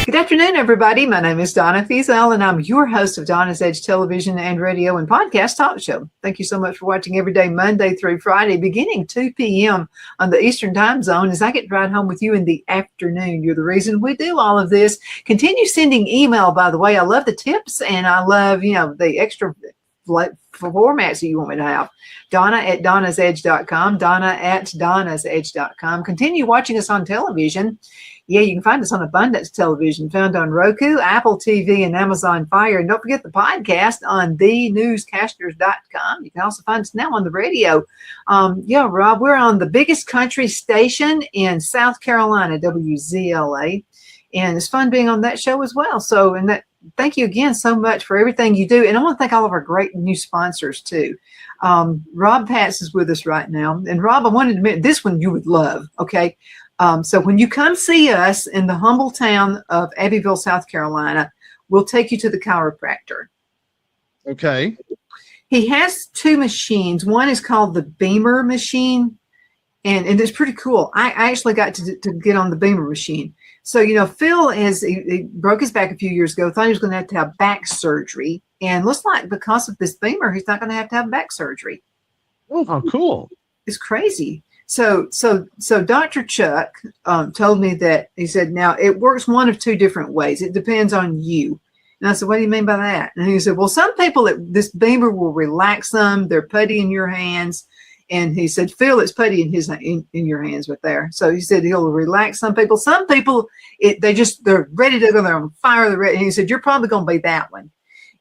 Good afternoon, everybody. My name is Donna and I'm your host of Donna's Edge television and radio and podcast talk show. Thank you so much for watching every day, Monday through Friday, beginning 2 p.m. on the Eastern time zone as I get to ride home with you in the afternoon. You're the reason we do all of this. Continue sending email, by the way. I love the tips and I love, the extra formats that you want me to have. Donna at donnasedge.com, Donna at donnasedge.com. Continue watching us on television. Yeah, you can find us on Abundance Television, found on Roku, Apple TV, and Amazon Fire. And don't forget the podcast on thenewscasters.com. You can also find us now on the radio. Rob, we're on the biggest country station in South Carolina, WZLA. And it's fun being on that show as well. So, thank you again so much for everything you do. And I want to thank all of our great new sponsors, too. Rob Patz is with us right now. And Rob, I wanted to mention this one you would love, okay? So when you come see us in the humble town of Abbeville, South Carolina, we'll take you to the chiropractor. Okay. He has two machines. One is called the Beamer machine, and it's pretty cool. I actually got to get on the Beamer machine. So, Phil he broke his back a few years ago, thought he was going to have back surgery. And looks like because of this Beamer, he's not going to have back surgery. Oh, cool. It's crazy. So Dr. Chuck told me that, he said, now it works one of two different ways. It depends on you. And I said, what do you mean by that? And he said, well, some people, this Beamer will relax them. They're putty in your hands. And he said, Phil, it's putty in your hands right there. So he said he'll relax some people. Some people, they're ready to go. They're on fire. And he said, you're probably going to be that one.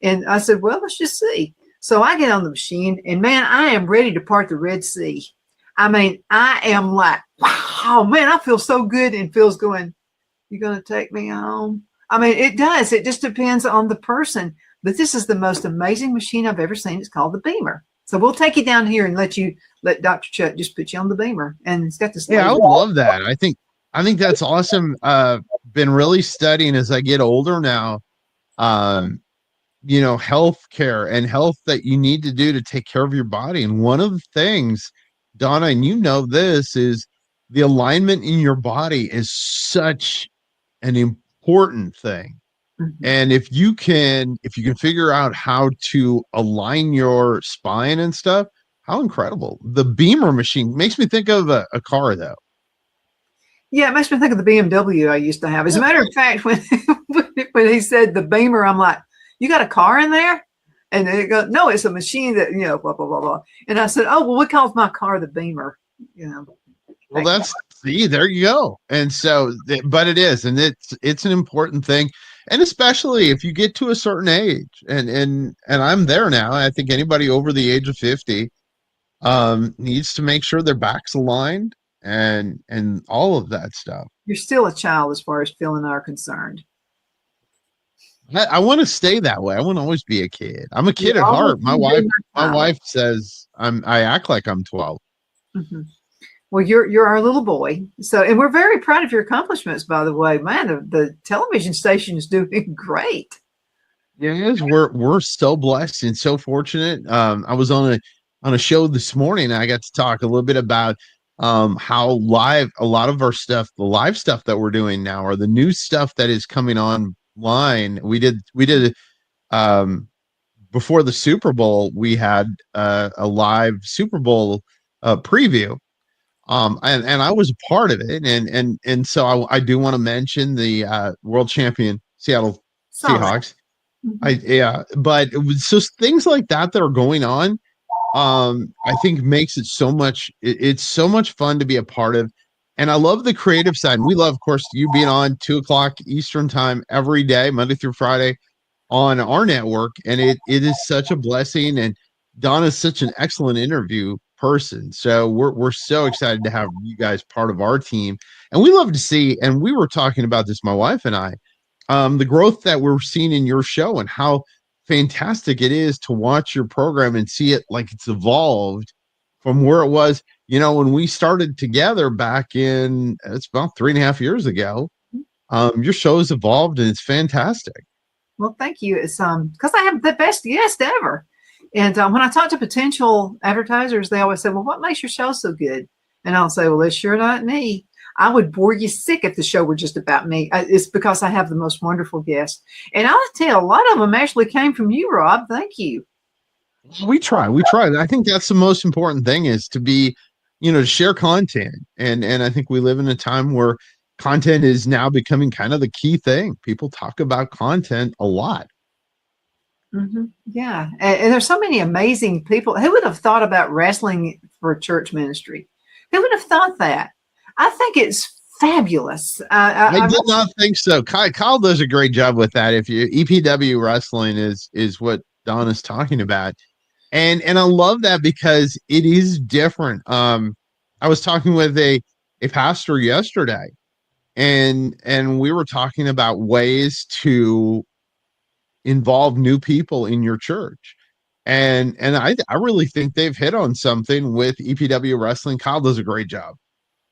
And I said, well, let's just see. So I get on the machine, and man, I am ready to part the Red Sea. I mean, I am like, wow, man, I feel so good. And Phil's going, you going to take me home? I mean, it does. It just depends on the person. But this is the most amazing machine I've ever seen. It's called the Beamer. So we'll take you down here and let Dr. Chuck just put you on the Beamer. And it's got this. Yeah, I would love that. I think that's awesome. Been really studying as I get older now, health care and health that you need to do to take care of your body. And one of the things, Donna, and this, is the alignment in your body is such an important thing. Mm-hmm. And if you can figure out how to align your spine and stuff, how incredible. The Beamer machine makes me think of a car, though. Yeah, it makes me think of the BMW I used to have. As a matter of fact, when he said the Beamer, I'm like, you got a car in there? And they go, no, it's a machine that, blah, blah, blah, blah. And I said, oh, well, we call my car the Beamer, Well, there you go. And so, but it is, and it's an important thing. And especially if you get to a certain age, and I'm there now. I think anybody over the age of 50 needs to make sure their back's aligned and all of that stuff. You're still a child as far as Phil and I are concerned. I want to stay that way. I want to always be a kid. I'm a kid at heart. My wife says I act like I'm 12. Mm-hmm. Well, you're our little boy. So, and we're very proud of your accomplishments, by the way. Man, the television station is doing great. Yes, we're so blessed and so fortunate. I was on a show this morning. And I got to talk a little bit about how live a lot of our stuff, the live stuff that we're doing now, or the new stuff that is coming online. We did before the Super Bowl. We had a live Super Bowl preview. And I was a part of it, and so I do want to mention the world champion Seattle Seahawks. Mm-hmm. But it was just things like that are going on. I think makes it so much. It's so much fun to be a part of, and I love the creative side. And we love, of course, you being on 2:00 Eastern time every day, Monday through Friday, on our network, and it is such a blessing. And Donna's such an excellent interview person, so we're so excited to have you guys part of our team. And we love to see, and we were talking about this, my wife and I, the growth that we're seeing in your show and how fantastic it is to watch your program and see it like it's evolved from where it was, when we started together back in, it's about 3.5 years ago. Your show's evolved and it's fantastic. Well, thank you. It's because I have the best guest ever. And when I talk to potential advertisers, they always say, well, what makes your show so good? And I'll say, well, it's sure not me. I would bore you sick if the show were just about me. It's because I have the most wonderful guests. And I'll tell you, a lot of them actually came from you, Rob. Thank you. We try. I think that's the most important thing, is to be, to share content. And I think we live in a time where content is now becoming kind of the key thing. People talk about content a lot. Mm-hmm. Yeah. And there's so many amazing people. Who would have thought about wrestling for church ministry? Who would have thought that? I think it's fabulous. I did not think so. Kyle does a great job with that. If you EPW wrestling is what Donna's talking about. And I love that because it is different. I was talking with a pastor yesterday, and we were talking about ways to involve new people in your church. And I really think they've hit on something with EPW wrestling. Kyle does a great job.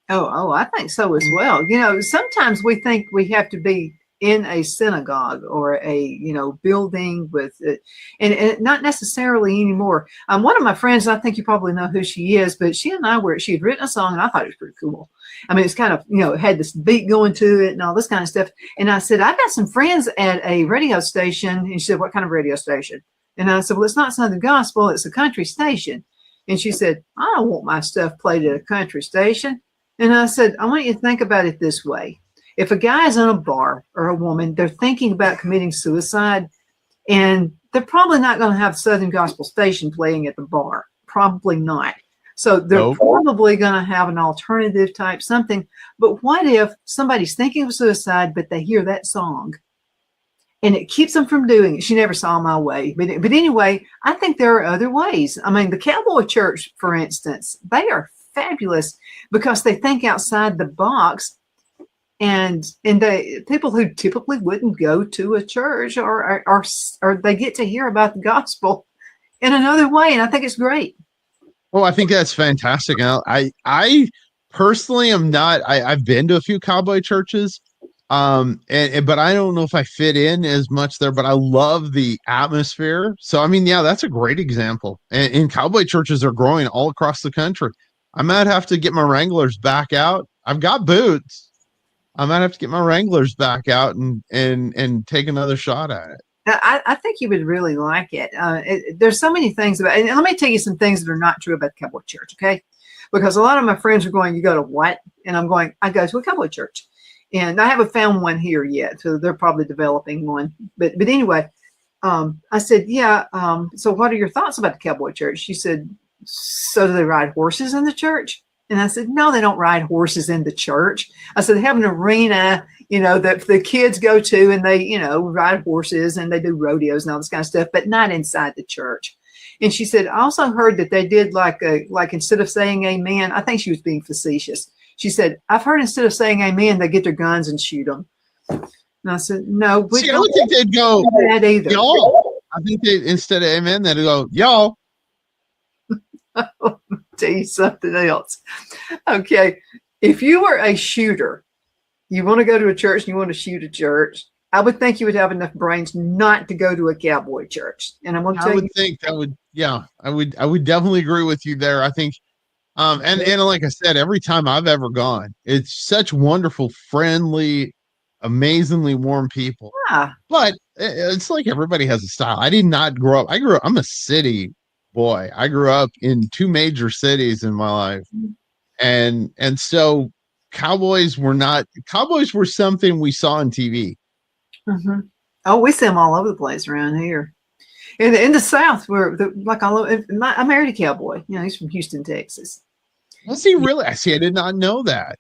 Oh, I think so as well. Sometimes we think we have to be in a synagogue or a, building with it, and not necessarily anymore. One of my friends, I think you probably know who she is, but she and I she had written a song and I thought it was pretty cool. I mean, it's kind of, it had this beat going to it and all this kind of stuff. And I said, I got some friends at a radio station. And she said, what kind of radio station? And I said, well, it's not Southern Gospel, it's a country station. And she said, I don't want my stuff played at a country station. And I said, I want you to think about it this way. If a guy is in a bar or a woman, they're thinking about committing suicide, and they're probably not going to have Southern Gospel Station playing at the bar. Probably not. So they're probably going to have an alternative type something. But what if somebody's thinking of suicide, but they hear that song and it keeps them from doing it? She never saw my way. But anyway, I think there are other ways. I mean, the Cowboy Church, for instance, they are fabulous because they think outside the box, and the people who typically wouldn't go to a church or they get to hear about the gospel in another way, and I think it's great. Well, I think that's fantastic. I personally am not. I've been to a few cowboy churches, but I don't know if I fit in as much there. But I love the atmosphere. So I mean, yeah, that's a great example. And cowboy churches are growing all across the country. I might have to get my Wranglers back out. I've got boots. I might have to get my Wranglers back out and take another shot at it. I think you would really like it. There's so many things about it. And let me tell you some things that are not true about the Cowboy Church, okay? Because a lot of my friends are going, you go to what? And I'm going, I go to a Cowboy Church. And I haven't found one here yet, so they're probably developing one. But anyway, I said, yeah, so what are your thoughts about the Cowboy Church? She said, so do they ride horses in the church? And I said, no, they don't ride horses in the church. I said, they have an arena, that the kids go to, and they, ride horses and they do rodeos and all this kind of stuff, but not inside the church. And she said, I also heard that they did like instead of saying amen, I think she was being facetious. She said, I've heard instead of saying amen, they get their guns and shoot them. And I said, no, I don't think they'd go that either. Y'all. I think they, instead of amen, they'd go, y'all. I'll tell you something else. Okay. If you were a shooter, you want to go to a church and you want to shoot a church, I would think you would have enough brains not to go to a cowboy church. And I'm going to tell you. I would think that would, yeah, I would definitely agree with you there. I think, and like I said, every time I've ever gone, it's such wonderful, friendly, amazingly warm people. Yeah. But it's like everybody has a style. I did not grow up. I'm a city boy. I grew up in 2 major cities in my life. And so cowboys were something we saw on TV. Mm-hmm. Oh, we see them all over the place around here. In the South, like all over. I married a cowboy. He's from Houston, Texas. Was he really? I did not know that.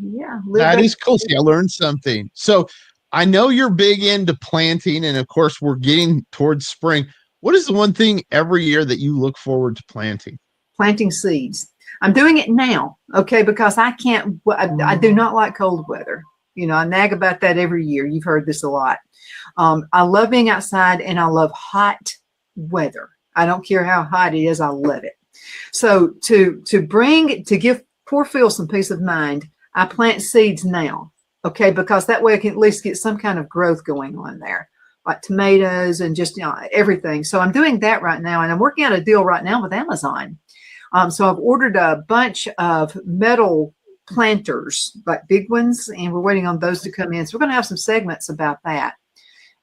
Yeah. That is cool. See, I learned something. So I know you're big into planting, and of course we're getting towards spring. What is the one thing every year that you look forward to planting? Planting seeds. I'm doing it now, okay, because I can't. I do not like cold weather. You know, I nag about that every year. You've heard this a lot. I love being outside and I love hot weather. I don't care how hot it is. I love it. So to give poor Phil some peace of mind, I plant seeds now. Okay. Because that way I can at least get some kind of growth going on there, like tomatoes and just, everything. So I'm doing that right now. And I'm working out a deal right now with Amazon. So I've ordered a bunch of metal planters, like big ones, and we're waiting on those to come in. So we're going to have some segments about that.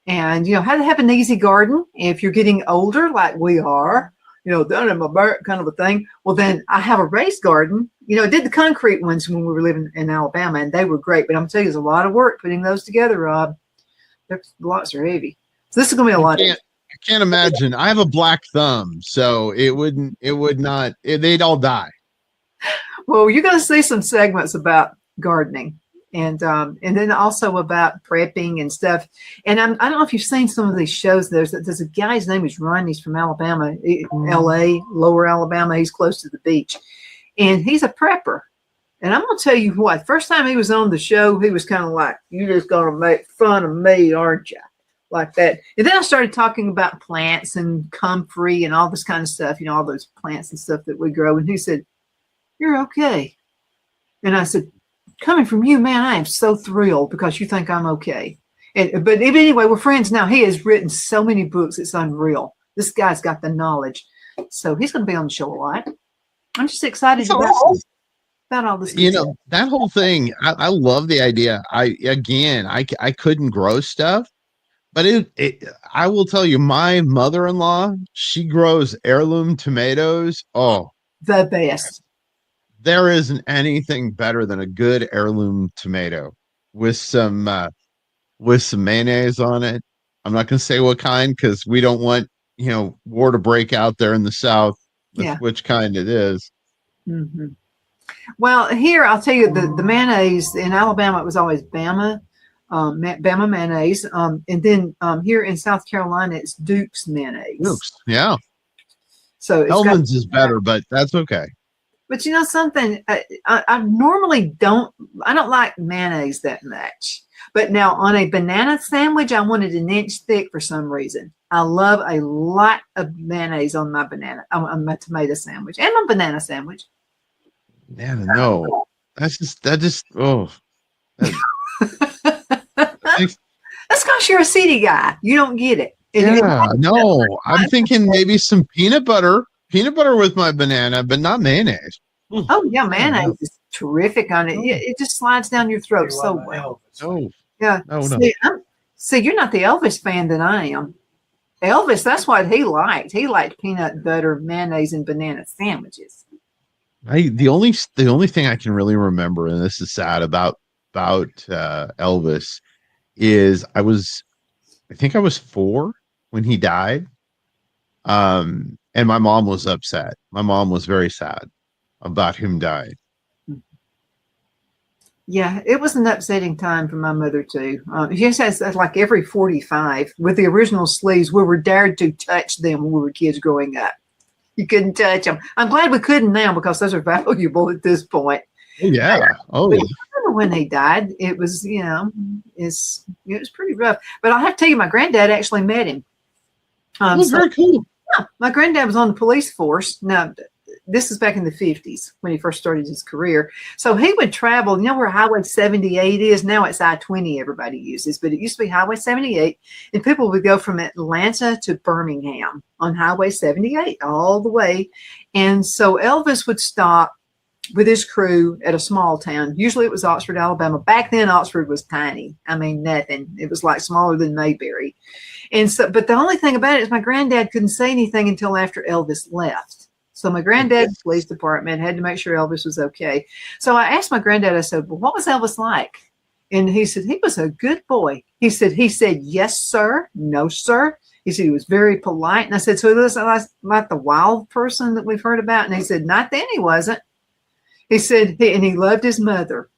And, how to have an easy garden if you're getting older, like we are, down in my back kind of a thing. Well, then I have a raised garden. I did the concrete ones when we were living in Alabama, and they were great. But I'm telling you, there's a lot of work putting those together, Rob. The lots are heavy. So this is going to be a lot. I can't imagine. I have a black thumb, so they'd all die. Well, you're going to see some segments about gardening. And then also about prepping and stuff. And I don't know if you've seen some of these shows. There's a guy, his name is Ron. He's from Alabama, LA, lower Alabama. He's close to the beach. And he's a prepper. And I'm going to tell you what, first time he was on the show, he was kind of like, you're just going to make fun of me, aren't you? Like that. And then I started talking about plants and comfrey and all this kind of stuff, all those plants and stuff that we grow. And he said, you're okay. And I said, coming from you, man, I am so thrilled because you think I'm okay. But anyway, we're friends now. He has written so many books. It's unreal. This guy's got the knowledge. So he's going to be on the show a lot. I'm just excited about all this. That whole thing, I love the idea. I couldn't grow stuff, but I will tell you, my mother-in-law, she grows heirloom tomatoes. Oh, the best. There isn't anything better than a good heirloom tomato with some mayonnaise on it. I'm not going to say what kind because we don't want war to break out there in the South with which kind it is. Mm-hmm. Well, here I'll tell you the mayonnaise in Alabama, it was always Bama mayonnaise, and then here in South Carolina it's Duke's mayonnaise. Duke's, yeah. So Hellman's is better, but that's okay. But something, I normally don't like mayonnaise that much. But now on a banana sandwich, I want it an inch thick for some reason. I love a lot of mayonnaise on my my tomato sandwich and my banana sandwich. Man, no, that's just oh. That's because you're a city guy. You don't get it. No, I'm thinking maybe some peanut butter with my banana, but not mayonnaise. Oh yeah, mayonnaise is terrific on it. It just slides down your throat so well. Oh yeah. No. See, you're not the Elvis fan that I am. Elvis, that's what he liked. He liked peanut butter, mayonnaise, and banana sandwiches. The only thing I can really remember, and this is sad about Elvis, is I think I was 4 when he died. And my mom was upset. My mom was very sad about him dying. Yeah, it was an upsetting time for my mother too. She says like every 45 with the original sleeves, we were dared to touch them when we were kids growing up. You couldn't touch them. I'm glad we couldn't now because those are valuable at this point. Oh, yeah. Oh, but when he died, it was, it was pretty rough. But I'll have to tell you, my granddad actually met him. Very cool. Yeah, my granddad was on the police force. Now, this is back in the 50s when he first started his career. So he would travel, where Highway 78 is? Now it's I-20 everybody uses, but it used to be Highway 78. And people would go from Atlanta to Birmingham on Highway 78 all the way. And so Elvis would stop with his crew at a small town. Usually it was Oxford, Alabama. Back then, Oxford was tiny. I mean, nothing. It was like smaller than Mayberry. And so, but the only thing about it is my granddad couldn't say anything until after Elvis left. So my granddad's police department had to make sure Elvis was okay. So I asked my granddad, I said, well, what was Elvis like? And he said, he was a good boy. He said, yes, sir. No, sir. He said, he was very polite. And I said, so he was like the wild person that we've heard about? And he said, not then, he wasn't. He said, and he loved his mother.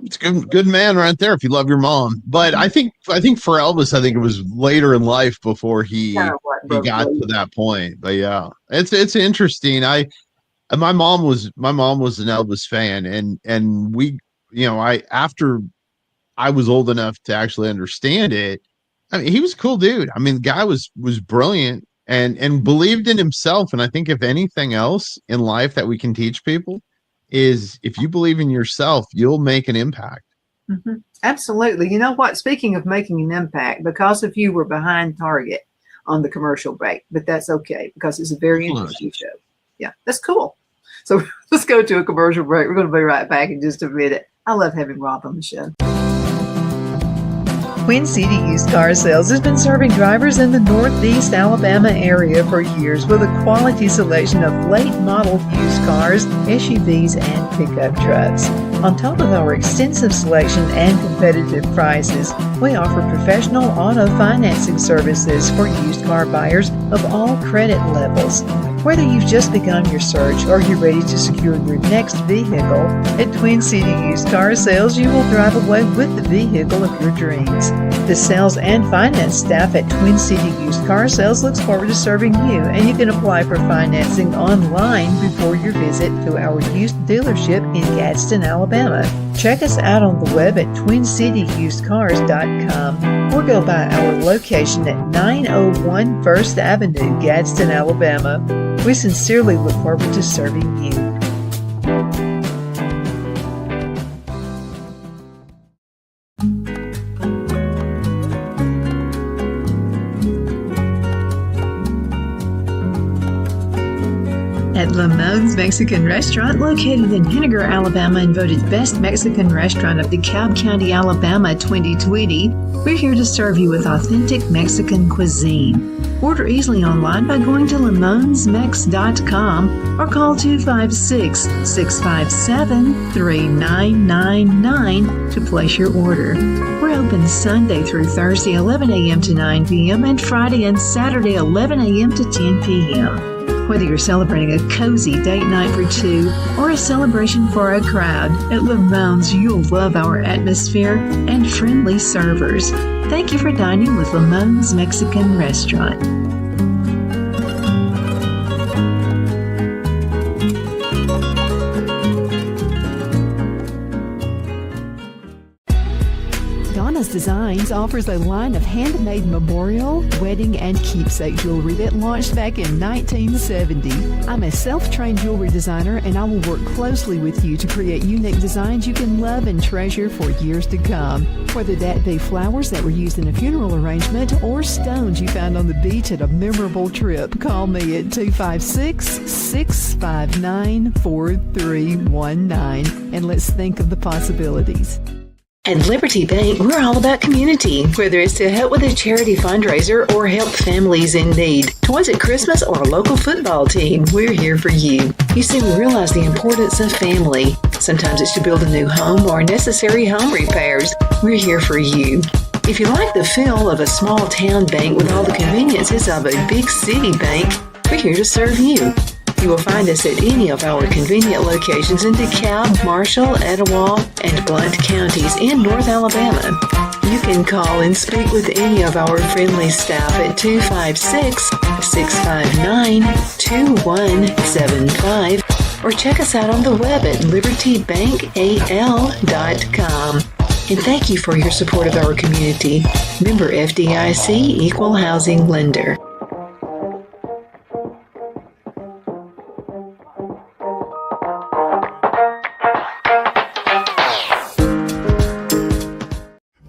It's good man right there if you love your mom. But I think for Elvis, I think it was later in life before he got to that point. But yeah, it's interesting. My mom was an Elvis fan, and we, after I was old enough to actually understand it. I mean, he was a cool dude. I mean, the guy was brilliant and believed in himself. And I think if anything else in life that we can teach people is if you believe in yourself, you'll make an impact. Mm-hmm. Absolutely. You know what? Speaking of making an impact, because of you, we're behind target on the commercial break, but that's okay because it's a very interesting show. Yeah, that's cool. So let's go to a commercial break. We're going to be right back in just a minute. I love having Rob on the show. Queen City Used Car Sales has been serving drivers in the Northeast Alabama area for years with a quality selection of late model used cars, SUVs, and pickup trucks. On top of our extensive selection and competitive prices, we offer professional auto financing services for used car buyers of all credit levels. Whether you've just begun your search or you're ready to secure your next vehicle, at Twin City Used Car Sales, you will drive away with the vehicle of your dreams. The sales and finance staff at Twin City Used Car Sales looks forward to serving you, and you can apply for financing online before your visit to our used dealership in Gadsden, Alabama. Check us out on the web at twincityusedcars.com or go by our location at 901 First Avenue, Gadsden, Alabama. We sincerely look forward to serving you. At Lamone's Mexican Restaurant, located in Henniger, Alabama, and voted Best Mexican Restaurant of DeKalb County, Alabama 2020, we're here to serve you with authentic Mexican cuisine. Order easily online by going to lamonsmex.com or call 256-657-3999 to place your order. We're open Sunday through Thursday, 11 a.m. to 9 p.m. and Friday and Saturday, 11 a.m. to 10 p.m. Whether you're celebrating a cozy date night for two or a celebration for a crowd, at Lamone's you'll love our atmosphere and friendly servers. Thank you for dining with Lamone's Mexican Restaurant. Donna's Designs offers a line of handmade memorial, wedding, and keepsake jewelry that launched back in 1970. I'm a self-trained jewelry designer, and I will work closely with you to create unique designs you can love and treasure for years to come. Whether that be flowers that were used in a funeral arrangement or stones you found on the beach at a memorable trip, call me at 256-659-4319, and let's think of the possibilities. At Liberty Bank, we're all about community, whether it's to help with a charity fundraiser or help families in need. Toys at Christmas or a local football team, we're here for you. You see, we realize the importance of family. Sometimes it's to build a new home or necessary home repairs. We're here for you. If you like the feel of a small town bank with all the conveniences of a big city bank, we're here to serve you. You will find us at any of our convenient locations in DeKalb, Marshall, Etowah, and Blount counties in North Alabama. You can call and speak with any of our friendly staff at 256-659-2175 or check us out on the web at libertybankal.com. And thank you for your support of our community. Member FDIC Equal Housing Lender.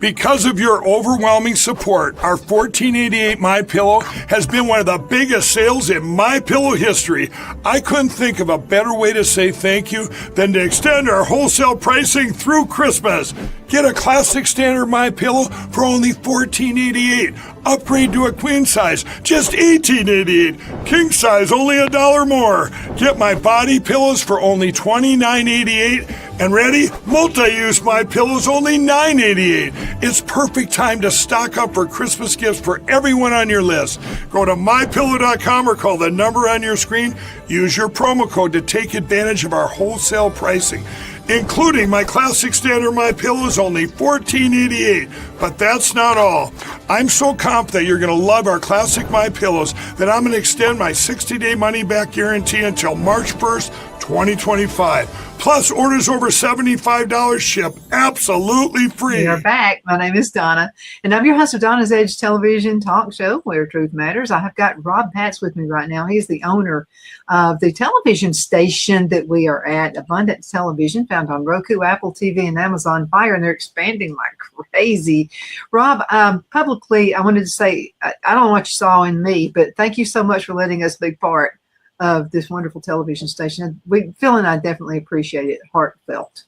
Because of your overwhelming support, our 1488 MyPillow has been one of the biggest sales in MyPillow history. I couldn't think of a better way to say thank you than to extend our wholesale pricing through Christmas. Get a classic standard MyPillow for only $14.88. Upgrade to a queen size, just $18.88. King size, only $1 more. Get my body pillows for only $29.88. And ready? Multi-use MyPillows, only $9.88. It's perfect time to stock up for Christmas gifts for everyone on your list. Go to MyPillow.com or call the number on your screen. Use your promo code to take advantage of our wholesale pricing, including my classic standard MyPillows, only $14.88. But that's not all. I'm so confident you're going to love our classic MyPillows that I'm going to extend my 60-day money-back guarantee until March 1st, 2025. Plus, orders over $75 ship absolutely free. We are back. My name is Donna, and I'm your host of Donna's Edge television talk show, Where Truth Matters. I have got Rob Patz with me right now. He's the owner of the television station that we are at, Abundance Television, found on Roku, Apple TV, and Amazon Fire, and they're expanding like crazy. Rob, publicly, I wanted to say, I don't know what you saw in me, but thank you so much for letting us be part of this wonderful television station. Phil and I definitely appreciate it. Heartfelt.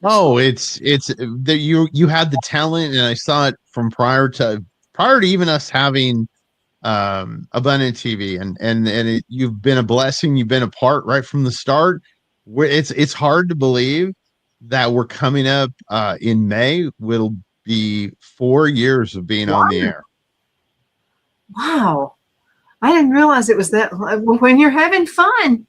Oh, it's that you had the talent, and I saw it from prior to even us having Abundant TV, and you've been a blessing. You've been a part right from the start. It's hard to believe that we're coming up in May. Will be 4 years of being on the air. Wow. I didn't realize it was that. When you're having fun,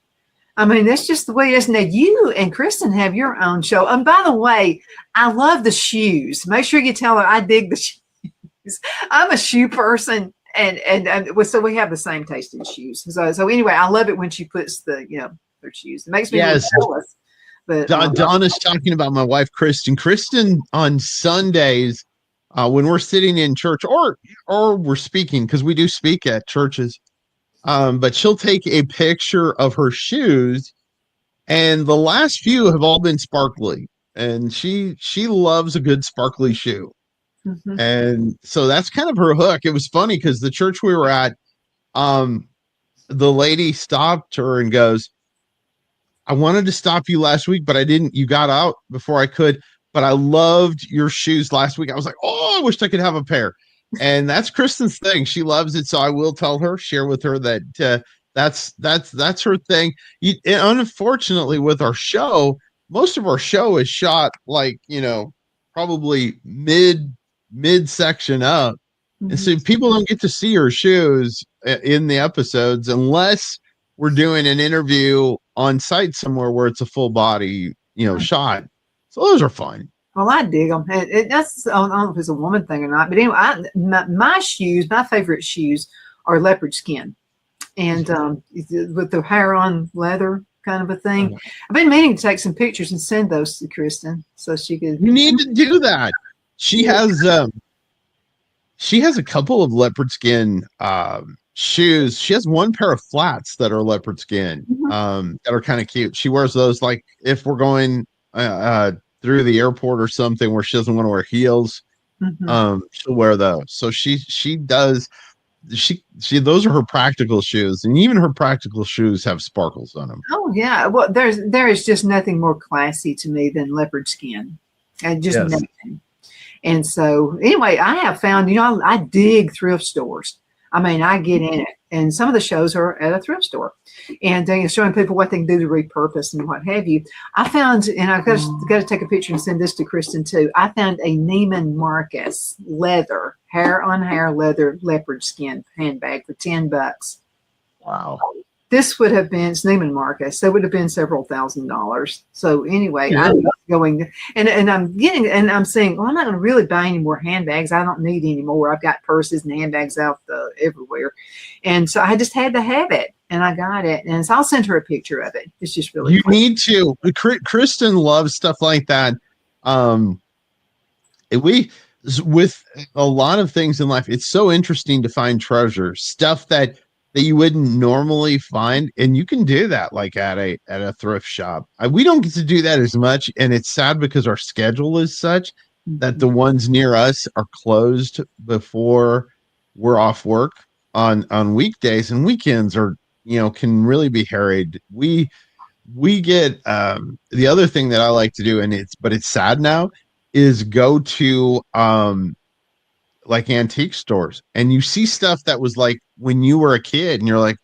I mean, that's just the way it is. Now, you and Kristen have your own show. And by the way, I love the shoes. Make sure you tell her I dig the shoes. I'm a shoe person, and so we have the same taste in shoes. So anyway, I love it when she puts their shoes. It makes me jealous. But Donna's talking about my wife, Kristen. Kristen on Sundays, when we're sitting in church or we're speaking, because we do speak at churches, but she'll take a picture of her shoes, and the last few have all been sparkly, and she loves a good sparkly shoe. Mm-hmm. And so that's kind of her hook. It was funny because the church we were at, the lady stopped her and goes, I wanted to stop you last week, but I didn't. You got out before I could. But I loved your shoes last week. I was like, oh, I wish I could have a pair. And that's Kristen's thing. She loves it. So I will tell her, share with her that that's her thing. Unfortunately, with our show, most of our show is shot like, probably mid section up. Mm-hmm. And so people don't get to see her shoes in the episodes unless we're doing an interview on site somewhere where it's a full body, shot. So those are fun. Well, I dig them. That's, I don't know if it's a woman thing or not, but anyway, my shoes, my favorite shoes are leopard skin, and with the hair on leather kind of a thing. I've been meaning to take some pictures and send those to Kristen so she could. You need to do that. She has a couple of leopard skin shoes. She has one pair of flats that are leopard skin, that are kind of cute. She wears those like if we're going through the airport or something where she doesn't want to wear heels. She'll wear those. So she does. She those are her practical shoes, and even her practical shoes have sparkles on them. Oh yeah. Well, there is just nothing more classy to me than leopard skin. Just nothing. And so anyway, I have found, I dig thrift stores. I mean, I get in it, and some of the shows are at a thrift store, and showing people what they can do to repurpose and what have you. I found, and I've got to take a picture and send this to Kristen too. I found a Neiman Marcus leather, hair on hair leather leopard skin handbag for $10. Wow. This would have been, it's Neiman Marcus, so it would have been several $1,000s. So anyway, I'm going, and I'm saying, well, I'm not going to really buy any more handbags. I don't need any more. I've got purses and handbags out everywhere. And so I just had to have it, and I got it. And so I'll send her a picture of it. It's just really fun. Need to. Kristen loves stuff like that. With a lot of things in life, it's so interesting to find treasures, stuff that you wouldn't normally find, and you can do that like at a thrift shop. We don't get to do that as much, and it's sad because our schedule is such that the ones near us are closed before we're off work on weekdays, and weekends are can really be harried. We get the other thing that I like to do, and it's sad now, is go to like antique stores, and you see stuff that was like when you were a kid, and you're like,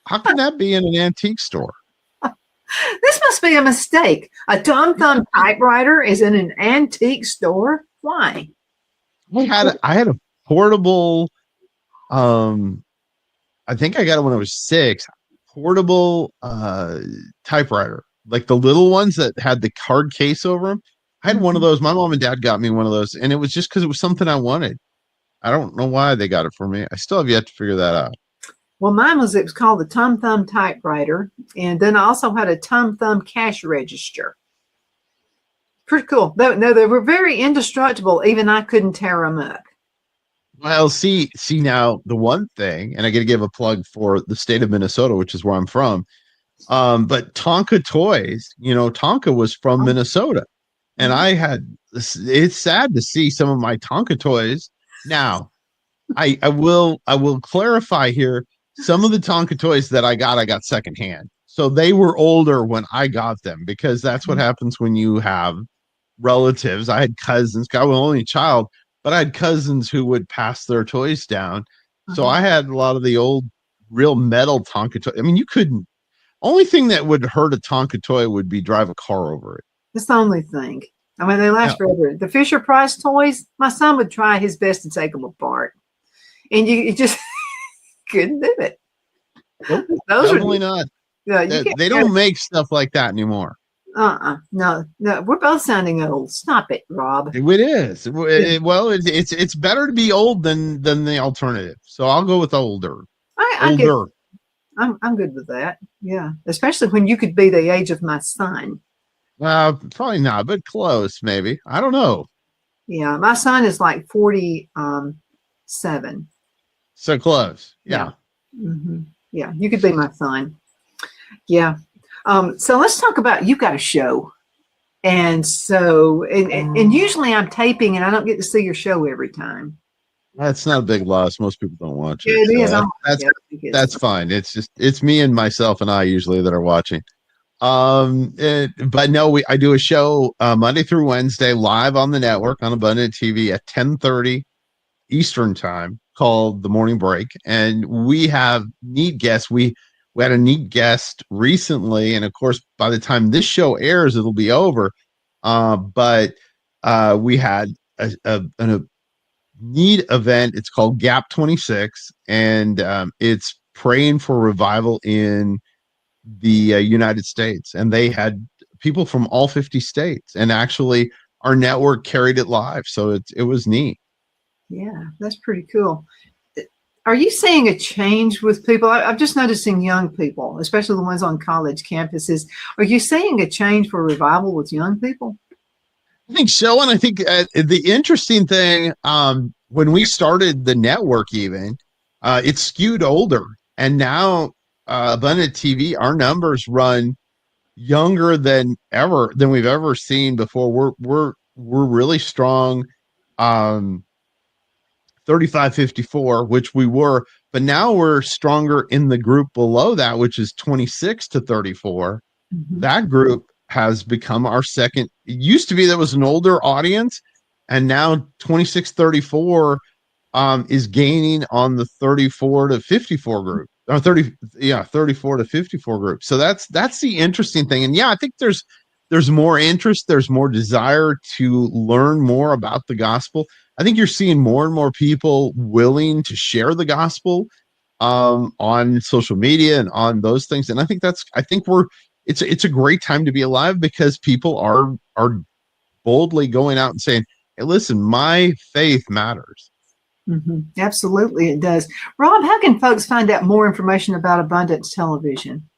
how can that be in an antique store? This must be a mistake. A Tom Thumb typewriter is in an antique store. Why? I had a portable, I think I got it when I was 6, portable typewriter, like the little ones that had the card case over them. I had one of those. My mom and dad got me one of those, and it was just because it was something I wanted. I don't know why they got it for me. I still have yet to figure that out. Well, mine was, it was called the Tum Thumb typewriter. And then I also had a Tum Thumb cash register. Pretty cool. No, they were very indestructible. Even I couldn't tear them up. Well, see now the one thing, and I got to give a plug for the state of Minnesota, which is where I'm from. But Tonka Toys, Tonka was from Minnesota, and it's sad to see some of my Tonka toys. Now, I will clarify here. Some of the Tonka toys that I got secondhand, so they were older when I got them, because that's what happens when you have relatives. I had cousins. I was only a child, but I had cousins who would pass their toys down. So I had a lot of the old, real metal Tonka toys. I mean, you couldn't. Only thing that would hurt a Tonka toy would be drive a car over it. That's the only thing. I mean, they last forever. The Fisher Price toys, my son would try his best to take them apart, and you just couldn't do it. Nope, Those definitely not. They don't make stuff like that anymore. No. We're both sounding old. Stop it, Rob. It is. Well, it's better to be old than the alternative. So I'll go with older. Older. I'm good with that. Yeah, especially when you could be the age of my son. Probably not, but close, maybe. I don't know. Yeah, my son is like 47. So close. Yeah. Yeah, you could be my son. Yeah. So let's talk about, you've got a show. And so, and usually I'm taping and I don't get to see your show every time. That's not a big loss. Most people don't watch it. It So is. that's fine. It's me and myself and I usually that are watching. But no, I do a show Monday through Wednesday live on the network on Abundant TV at 10:30 Eastern time, called The Morning Break, and we have neat guests. We had a neat guest recently, and of course, by the time this show airs, it'll be over. But we had a neat event. It's called Gap 26, and it's praying for revival in the United States. And they had people from all 50 states, and actually our network carried it live. So it was neat. Yeah, that's pretty cool. Are you seeing a change with people? I'm just noticing young people, especially the ones on college campuses. Are you seeing a change for revival with young people? I think so. And I think the interesting thing, when we started the network, even it skewed older, and now Abundant TV, our numbers run younger than we've ever seen before. We're really strong. 35-54, which we were, but now we're stronger in the group below that, which is 26 to 34. That group has become our second. It used to be that was an older audience, and now 26-34 is gaining on the 34 to 54 group. 34 to 54 group. So that's the interesting thing. And yeah, I think there's more interest, there's more desire to learn more about the gospel. I think you're seeing more and more people willing to share the gospel on social media and on those things. And I think it's a great time to be alive, because people are boldly going out and saying, hey, listen, my faith matters. Absolutely, it does. Rob, how can folks find out more information about Abundance Television?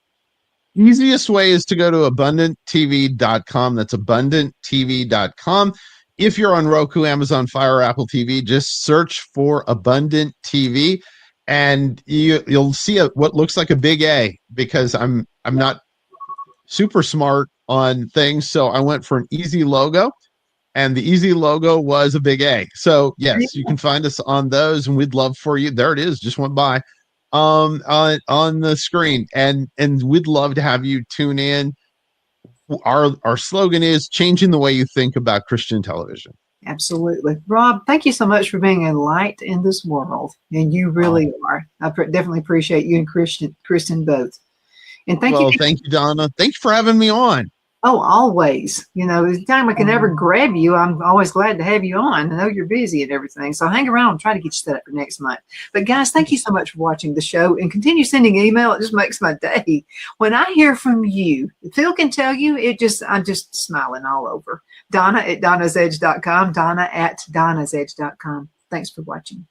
Easiest way is to go to abundanttv.com. That's abundanttv.com. If you're on Roku, Amazon Fire, Apple TV, just search for Abundant TV, and you'll see what looks like a big A, because I'm not super smart on things, so I went for an easy logo, and the easy logo was a big A. So yes, you can find us on those, and we'd love for you. There it is, just went by on the screen, and we'd love to have you tune in. Our slogan is changing the way you think about Christian television. Absolutely. Rob, thank you so much for being a light in this world. And you really are. I definitely appreciate you and Kristen both. And thank you, Donna. Thank you for having me on. Oh, always. Anytime I can ever grab you, I'm always glad to have you on. I know you're busy and everything, so hang around and try to get you set up for next month. But guys, thank you so much for watching the show, and continue sending email. It just makes my day. When I hear from you, Phil can tell you, I'm just smiling all over. Donna at donnasedge.com, Donna at donnasedge.com. Thanks for watching.